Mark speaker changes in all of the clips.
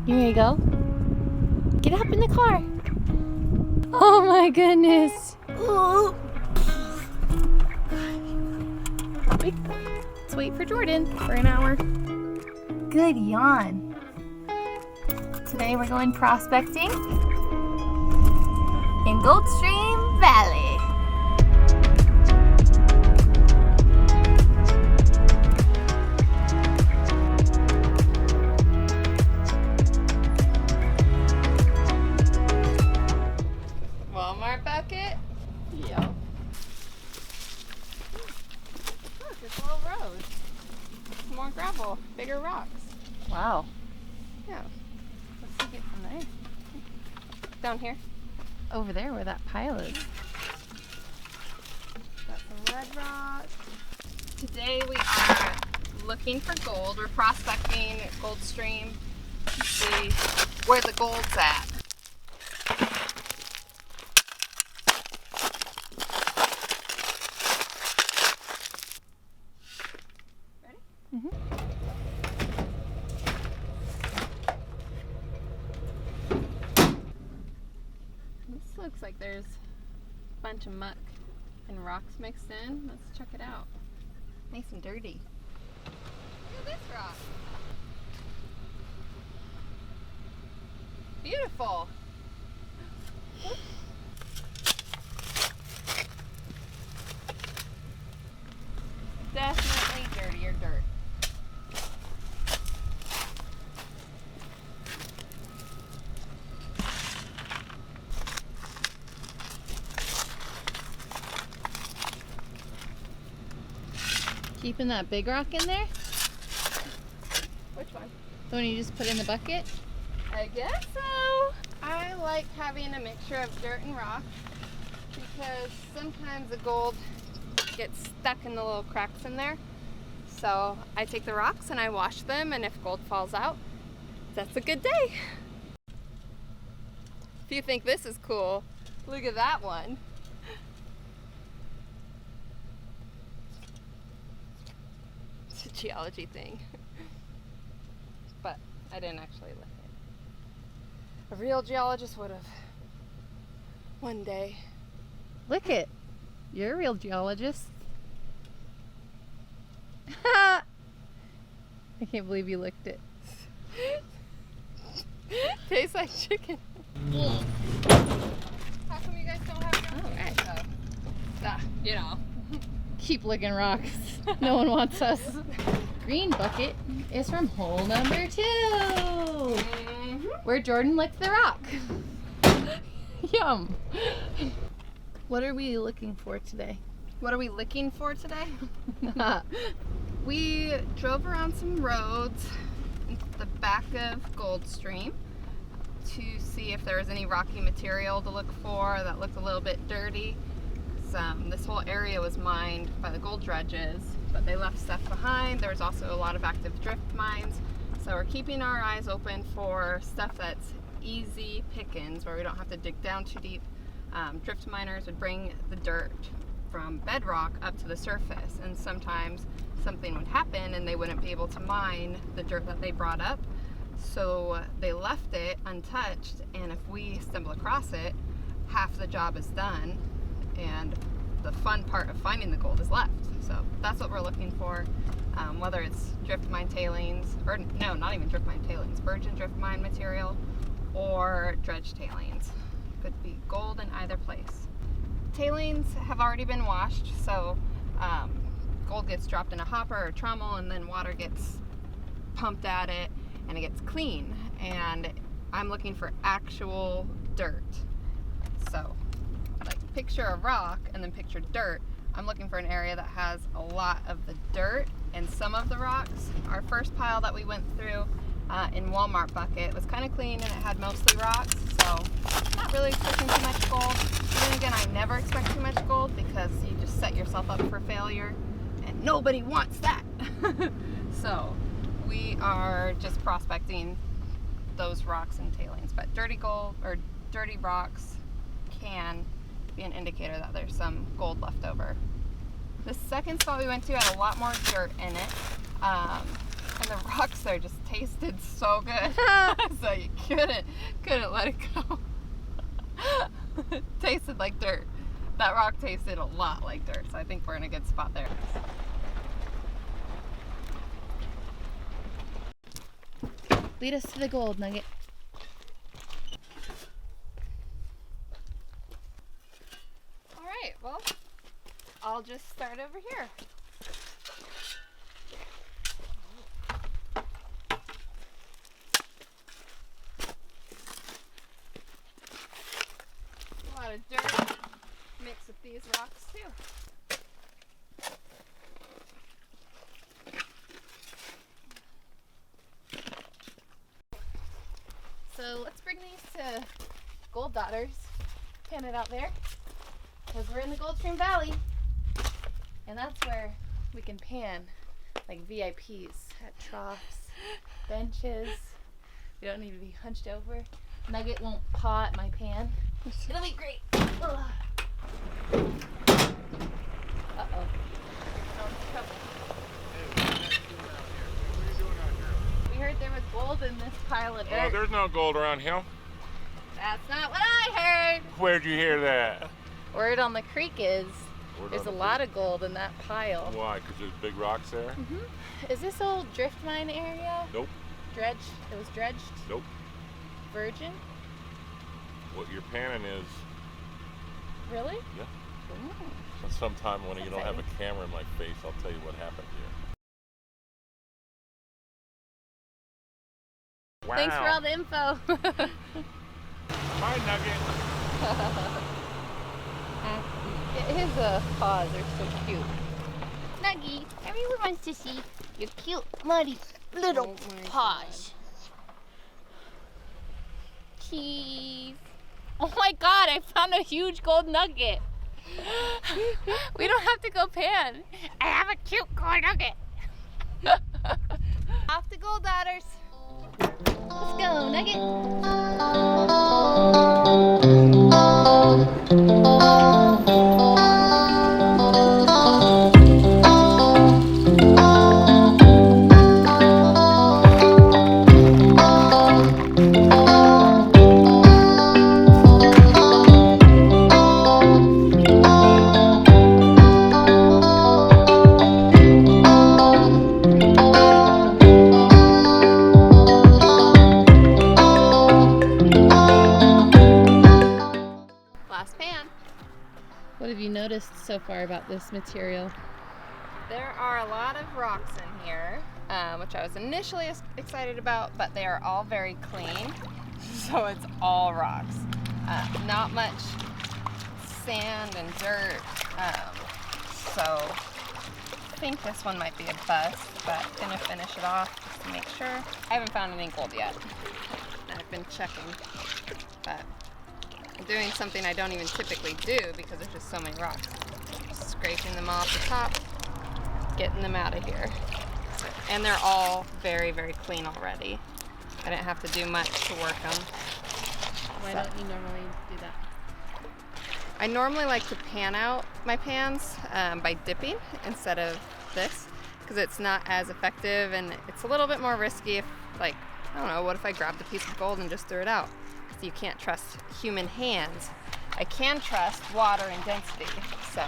Speaker 1: You ready to go? Get up in the car. Oh my goodness. Let's wait for Jordan for an hour. Good yawn. Today we're going prospecting in Goldstream Valley. Walmart bucket? Yep. Look, it's a little road. Some more gravel, bigger rocks. Wow. Yeah. Let's take it from there. Down here. Over there where that pile is. Got some red rock. Today we are looking for gold. We're prospecting Goldstream to see where the gold's at. Ready? Mm-hmm. This looks like there's a bunch of muck and rocks mixed in. Let's check it out. Nice and dirty. Look at this rock. Beautiful. Definitely dirtier dirt. Keeping that big rock in there? Which one? The one you just put in the bucket? I guess so. I like having a mixture of dirt and rock because sometimes the gold gets stuck in the little cracks in there. So I take the rocks and I wash them, and if gold falls out, that's a good day. If you think this is cool, look at that one. It's a geology thing. But I didn't actually look at it. A real geologist would have. One day. Look it. You're a real geologist. I can't believe you licked it. Tastes like chicken. How come you guys don't have your own stuff? You know. Keep licking rocks. No one wants us. Green bucket is from hole number 2. Mm-hmm. Where Jordan licked the rock. Yum. What are we looking for today? What are we looking for today? We drove around some roads in the back of Goldstream to see if there was any rocky material to look for that looked a little bit dirty. This whole area was mined by the gold dredges, but they left stuff behind. There was also a lot of active drift mines. So we're keeping our eyes open for stuff that's easy pickings, where we don't have to dig down too deep. Drift miners would bring the dirt from bedrock up to the surface, and sometimes something would happen and they wouldn't be able to mine the dirt that they brought up. So they left it untouched, and if we stumble across it, half the job is done and the fun part of finding the gold is left. So that's what we're looking for, whether it's drift mine tailings, or no, not even drift mine tailings, virgin drift mine material or dredge tailings. Could be gold in either place. Tailings have already been washed, so gold gets dropped in a hopper or trommel, and then water gets pumped at it and it gets clean. And I'm looking for actual dirt. So like picture a rock and then picture dirt. I'm looking for an area that has a lot of the dirt and some of the rocks. Our first pile that we went through in Walmart bucket was kind of clean and it had mostly rocks, so not really expecting too much gold. Then again, I never expect too much gold because you just set yourself up for failure and nobody wants that. So we are just prospecting those rocks and tailings, but dirty gold or dirty rocks can be an indicator that there's some gold left over. The second spot we went to had a lot more dirt in it, and the rocks there just tasted so good. couldn't let it go. It tasted like dirt. That rock tasted a lot like dirt, so I think we're in a good spot there. Lead us to the gold nugget. All right, well, I'll just start over here. A lot of dirt mixed with these rocks too. So let's bring these to Gold Daughters, pan it out there, because we're in the Goldstream Valley, and that's where we can pan like VIPs at troughs, benches. We don't need to be hunched over. Nugget won't paw at my pan. It'll be great. Uh-oh. We heard there was gold in this pile of dirt.
Speaker 2: Oh, there's no gold around here.
Speaker 1: That's not what I heard.
Speaker 2: Where'd you hear that?
Speaker 1: Word on the creek is there's a lot of gold in that pile.
Speaker 2: Why? Because there's big rocks there?
Speaker 1: Mm-hmm. Is this old drift mine area?
Speaker 2: Nope.
Speaker 1: Dredged? It was dredged?
Speaker 2: Nope.
Speaker 1: Virgin?
Speaker 2: What you're panning is...
Speaker 1: Really?
Speaker 2: Yeah.
Speaker 1: Ooh.
Speaker 2: Sometime when you don't have a camera in my face, I'll tell you what happened here. Wow.
Speaker 1: Thanks for all the info.
Speaker 2: Hi, Nugget.
Speaker 1: His paws are so cute. Nuggy, everyone wants to see your cute, muddy little paws. Keys. Oh my God, I found a huge gold nugget. We don't have to go pan. I have a cute gold nugget. Off to Gold Daughters. Let's go, Nugget. What have you noticed so far about this material? There are a lot of rocks in here, which I was initially excited about, but they are all very clean. So it's all rocks. Not much sand and dirt. So I think this one might be a bust, but I'm gonna finish it off just to make sure. I haven't found any gold yet. I've been checking, but I'm doing something I don't even typically do because there's just so many rocks. Just scraping them off the top, getting them out of here. And they're all very, very clean already. I didn't have to do much to work them.
Speaker 3: Why don't you normally do that?
Speaker 1: I normally like to pan out my pans by dipping instead of this, because it's not as effective and it's a little bit more risky if, like, I don't know, what if I grabbed a piece of gold and just threw it out? You can't trust human hands. I can trust water and density, so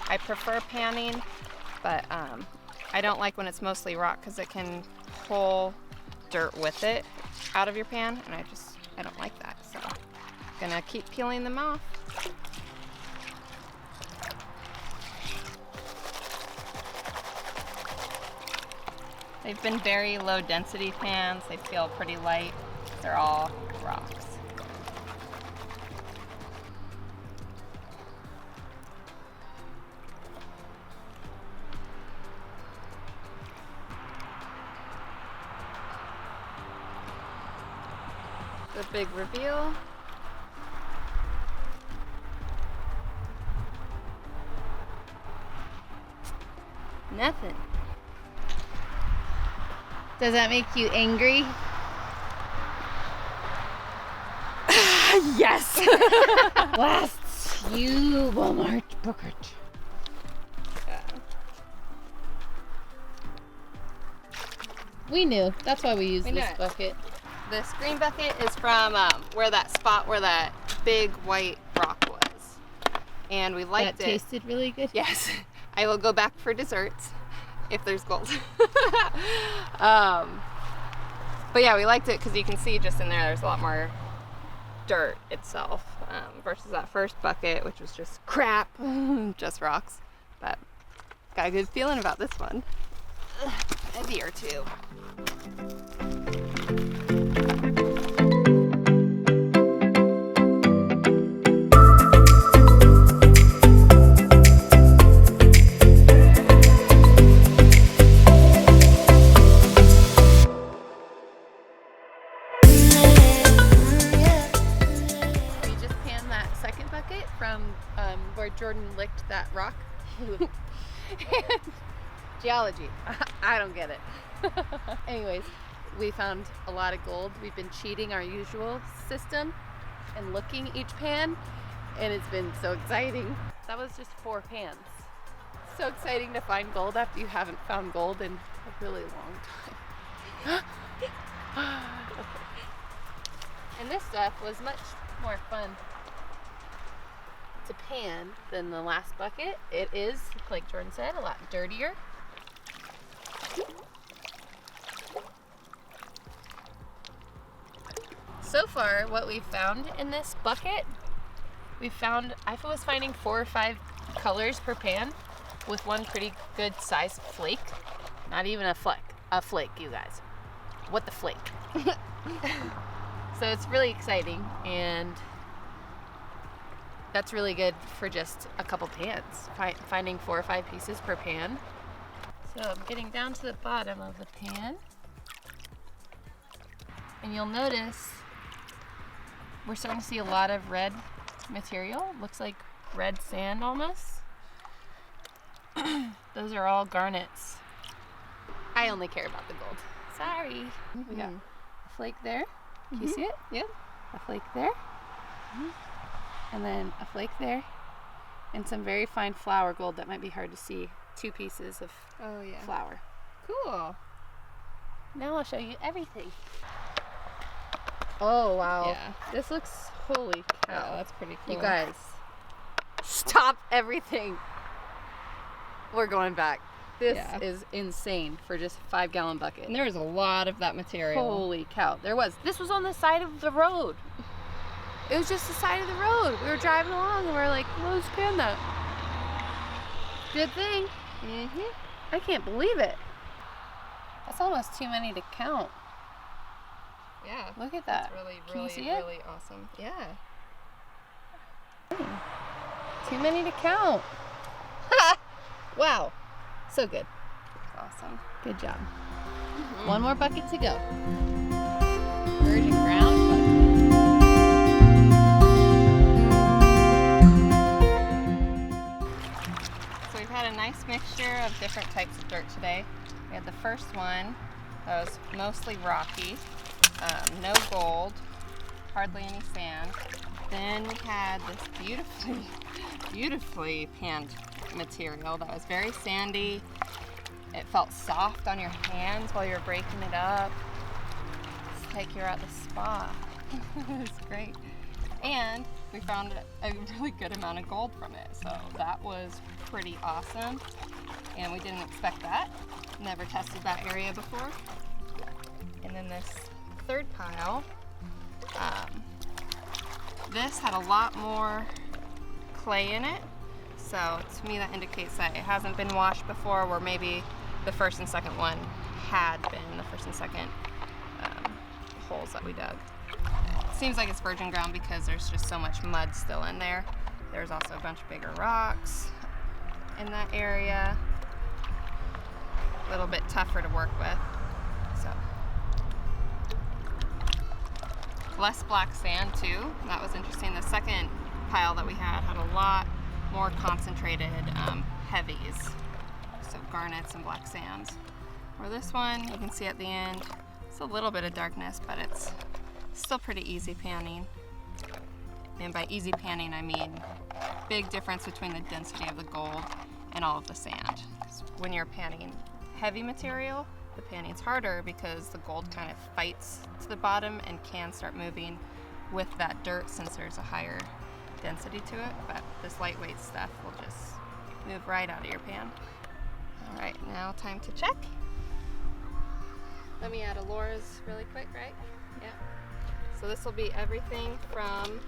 Speaker 1: I prefer panning, but I don't like when it's mostly rock because it can pull dirt with it out of your pan, and I don't like that, so I'm gonna keep peeling them off. They've been very low density pans. They feel pretty light. They're all rocks. The big reveal. Nothing. Does that make you angry? Yes! Lasts you, Walmart bucket. Yeah. We knew. That's why we used this bucket. this green bucket is from where that spot where that big white rock was. And we liked it.
Speaker 3: That tasted really good?
Speaker 1: Yes. I will go back for desserts if there's gold. But yeah, we liked it because you can see just in there's a lot more dirt itself versus that first bucket, which was just crap, just rocks. But got a good feeling about this one. A deer too.
Speaker 3: Where Jordan licked that rock. Geology. I don't get it. Anyways, we found a lot of gold. We've been cheating our usual system and looking each pan, and it's been so exciting. That was just 4 pans. So exciting to find gold after you haven't found gold in a really long time. And this stuff was much more fun to pan than the last bucket. It is, like Jordan said, a lot dirtier. So far, what we've found in this bucket, I was finding 4 or 5 colors per pan with one pretty good sized flake. Not even a flake, you guys. What the flake? So it's really exciting, and that's really good for just a couple pans, finding 4 or 5 pieces per pan. So I'm getting down to the bottom of the pan, and you'll notice we're starting to see a lot of red material. Looks like red sand almost. Those are all garnets. I only care about the gold. Sorry. We got a flake there. Can you see it?
Speaker 1: Yep.
Speaker 3: A flake there. And then a flake there, and some very fine flour gold that might be hard to see. 2 pieces of flour.
Speaker 1: Cool.
Speaker 3: Now I'll show you everything.
Speaker 1: Oh wow.
Speaker 3: Yeah. This looks, holy cow.
Speaker 1: Yeah, that's pretty cool.
Speaker 3: You guys, stop everything. We're going back. This is insane for just a 5-gallon bucket.
Speaker 1: And there was a lot of that material.
Speaker 3: Holy cow. This was on the side of the road. It was just the side of the road. We were driving along and we were like, let's pan that. Good thing. I can't believe it. That's almost too many to count.
Speaker 1: Yeah.
Speaker 3: Look at that.
Speaker 1: It's
Speaker 3: Can you see it?
Speaker 1: really awesome. Yeah.
Speaker 3: Too many to count.
Speaker 1: Wow. So good.
Speaker 3: Awesome. Good job. 1 more bucket to go. Virgin ground bucket.
Speaker 1: So we've had a nice mixture of different types of dirt today. We had the first one that was mostly rocky, no gold, hardly any sand. Then we had this beautifully panned material that was very sandy. It felt soft on your hands while you were breaking it up. It's like you're at the spa. It's great. And we found a really good amount of gold from it, so that was pretty awesome. And we didn't expect that. Never tested that area before. And then this third pile, this had a lot more clay in it. So to me that indicates that it hasn't been washed before, where maybe the first and second one had been, the first and second holes that we dug. Seems like it's virgin ground because there's just so much mud still in there. There's also a bunch of bigger rocks in that area. A little bit tougher to work with. So less black sand too. That was interesting. The second pile that we had a lot more concentrated heavies, so garnets and black sands. Or this one, you can see at the end, it's a little bit of darkness, but it's still pretty easy panning. And by easy panning, I mean big difference between the density of the gold and all of the sand. When you're panning heavy material, the panning's harder because the gold kind of fights to the bottom and can start moving with that dirt since there's a higher density to it. But this lightweight stuff will just move right out of your pan. All right, now time to check. Let me add Alora's really quick, right? Yeah. So this will be everything from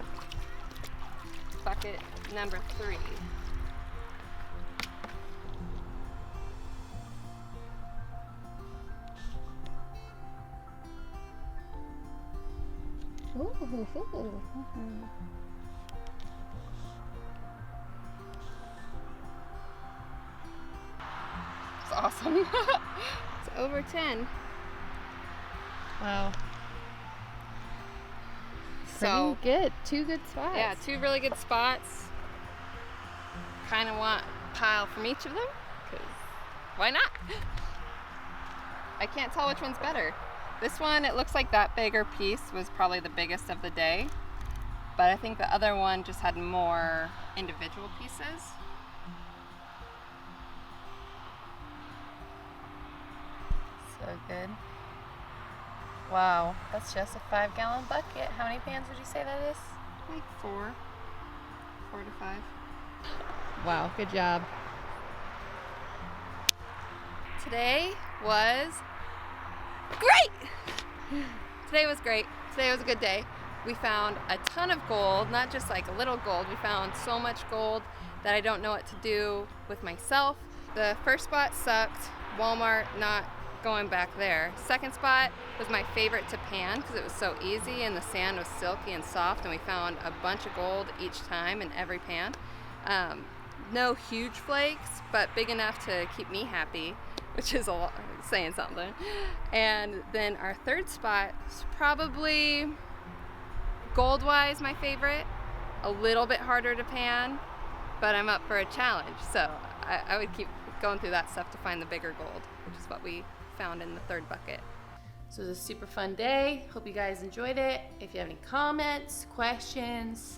Speaker 1: bucket number 3. It's awesome. It's over 10.
Speaker 3: Wow.
Speaker 1: So
Speaker 3: Pretty good. 2 good spots.
Speaker 1: yeah, 2 really good spots. Kind of want a pile from each of them, because why not? I can't tell which one's better. This one, it looks like that bigger piece was probably the biggest of the day, but I think the other one just had more individual pieces.
Speaker 3: So good. Wow, that's just a 5-gallon bucket. How many pans would you say that is?
Speaker 1: Like 4 to 5.
Speaker 3: Wow, good job.
Speaker 1: Today was great! Today was great. Today was a good day. We found a ton of gold, not just like a little gold. We found so much gold that I don't know what to do with myself. The first spot sucked. Walmart, not going back there. Second spot was my favorite to pan because it was so easy and the sand was silky and soft, and we found a bunch of gold each time in every pan. No huge flakes, but big enough to keep me happy, which is a lot, saying something. And then our third spot is probably gold-wise my favorite. A little bit harder to pan, but I'm up for a challenge, so I would keep going through that stuff to find the bigger gold, which is what we found in the third bucket.
Speaker 3: So it was a super fun day. Hope you guys enjoyed it. If you have any comments, questions,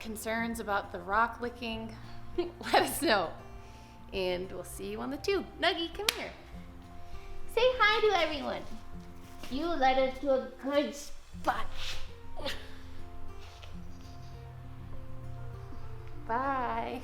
Speaker 3: concerns about the rock licking, let us know. And we'll see you on the tube. Nuggie, come here. Say hi to everyone. You led us to a good spot. Bye.